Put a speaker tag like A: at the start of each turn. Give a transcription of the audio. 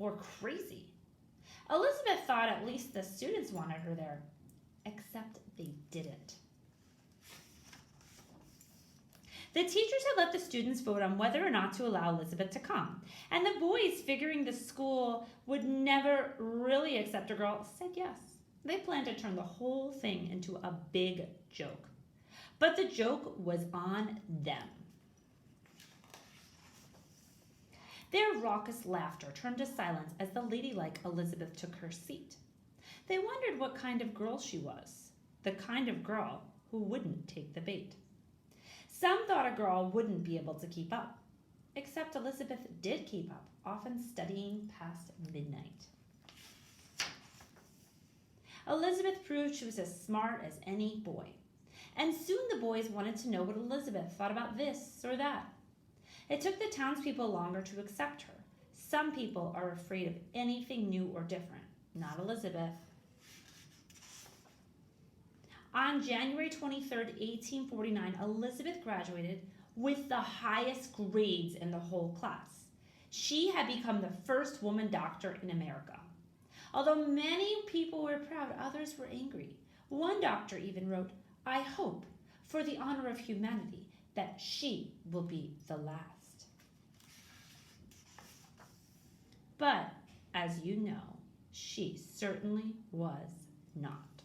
A: or crazy. Elizabeth thought at least the students wanted her there, except they didn't. The teachers had let the students vote on whether or not to allow Elizabeth to come, and the boys, figuring the school would never really accept a girl, said yes. They planned to turn the whole thing into a big joke. But the joke was on them. Their raucous laughter turned to silence as the ladylike Elizabeth took her seat. They wondered what kind of girl she was, the kind of girl who wouldn't take the bait. Some thought a girl wouldn't be able to keep up, except Elizabeth did keep up, often studying past midnight. Elizabeth proved she was as smart as any boy, and soon the boys wanted to know what Elizabeth thought about this or that. It took the townspeople longer to accept her. Some people are afraid of anything new or different. Not Elizabeth. On January 23rd, 1849, Elizabeth graduated with the highest grades in the whole class. She had become the first woman doctor in America. Although many people were proud, others were angry. One doctor even wrote, "I hope, for the honor of humanity, that she will be the last." But, as you know, she certainly was not.